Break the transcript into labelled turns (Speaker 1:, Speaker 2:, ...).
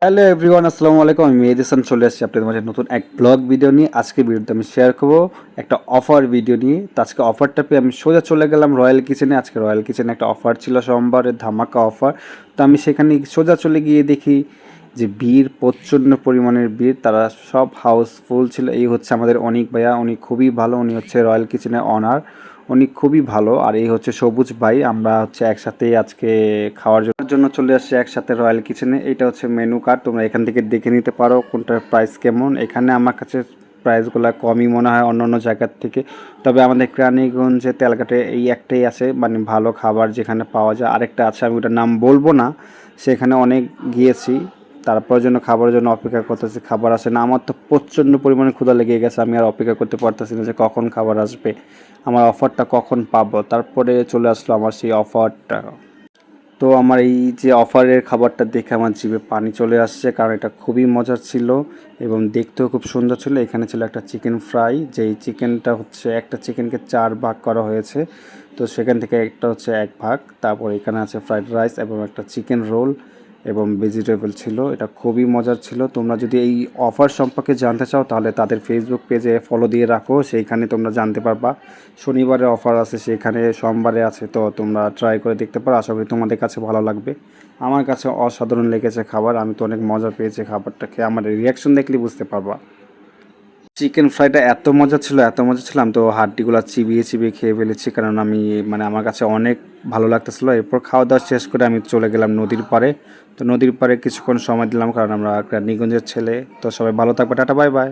Speaker 1: Hello everyone, আসসালামু আলাইকুম। আমি মেহেদি হাসান চলে আসছি আপনাদের মাঝে নতুন এক ব্লগ ভিডিও নিয়ে। আজকে ভিডিওতে আমি শেয়ার করবো একটা অফার ভিডিও নিয়ে। তো আজকে অফারটা পেয়ে আমি সোজা চলে গেলাম রয়্যাল কিচেনে। আজকে রয়্যাল কিচেনে একটা অফার ছিল, সোমবারের ধামাকা অফার। তো আমি সেখানে সোজা চলে গিয়ে দেখি যে ভিড়, প্রচণ্ড পরিমাণের ভিড়, তারা সব হাউসফুল ছিল। এই হচ্ছে আমাদের অনিক ভাইয়া, উনি খুবই ভালো, উনি হচ্ছে রয়্যাল কিচেনের অনার, উনি খুবই ভালো। আর এই হচ্ছে সবুজ ভাই, আমরা হচ্ছে একসাথেই আজকে খাওয়ার জন্য চলে আসছি একসাথে রয়্যাল কিচেনে। এইটা হচ্ছে মেনু কার্ড, তোমরা এখান থেকে দেখে নিতে পারো কোনটার প্রাইস কেমন। এখানে আমার কাছে প্রাইসগুলো কমই মনে হয় অন্য অন্য জায়গার থেকে। তবে আমাদের কেরানীগঞ্জে তেলঘাটে এই একটাই আছে, মানে ভালো খাবার যেখানে পাওয়া যায়। আরেকটা আছে, আমি ওটার নাম বলবো না, সেখানে অনেক গিয়েছি, তারপর জন্য খাবারের জন্য অপেক্ষা করতেছি, খাবার আসে না। আমার তো প্রচণ্ড পরিমাণে ক্ষুধা লেগে গেছে, আমি আর অপেক্ষা করতে পারতেছি না যে কখন খাবার আসবে, আমার অফারটা কখন পাবো। তারপরে চলে আসলো আমার সেই অফারটা। তো আমার এই যে অফারের খাবারটা দেখে আমার জিভে পানি চলে আসছে, কারণ এটা খুবই মজার ছিল এবং দেখতেও খুব সুন্দর ছিল। এখানে ছিল একটা চিকেন ফ্রাই, যেই চিকেনটা হচ্ছে একটা চিকেনকে 4 ভাগ করা হয়েছে, তো সেখান থেকে একটা হচ্ছে 1 ভাগ। তারপর এখানে আছে ফ্রাইড রাইস এবং একটা চিকেন রোল এবং ভেজিটেবল ছিল। এটা খুবই মজার ছিল। তোমরা যদি এই অফার সম্পর্কে জানতে চাও তাহলে তাদের ফেসবুক পেজে ফলো দিয়ে রাখো, সেইখানে তোমরা জানতে পারবা। শনিবারে অফার আছে, সেখানে সোমবারে আছে, তো তোমরা ট্রাই করে দেখতে পারো। আশা করি তোমাদের কাছে ভালো লাগবে। আমার কাছে অসাধারণ লেগেছে খাবার, আমি তো অনেক মজা পেয়েছি খাবারটা খেয়ে। আমার রিয়াকশন দেখলে বুঝতে পারবা। চিকেন ফ্রাইটা এত মজা ছিল, এত মজা ছিল, আমি তো হাড্ডিগুলো চিবিয়ে চিবিয়ে খেয়ে ফেলেছি, কারণ আমি মানে আমার কাছে অনেক ভালো লাগতেছিলো। এরপর খাওয়া দাওয়া শেষ করে আমি চলে গেলাম নদীর পাড়ে। তো নদীর পাড়ে কিছুক্ষণ সময় দিলাম, কারণ আমরা একটা নিকুঞ্জের ছেলে। তো সবাই ভালো থাকবে, টাটা, বাই বাই।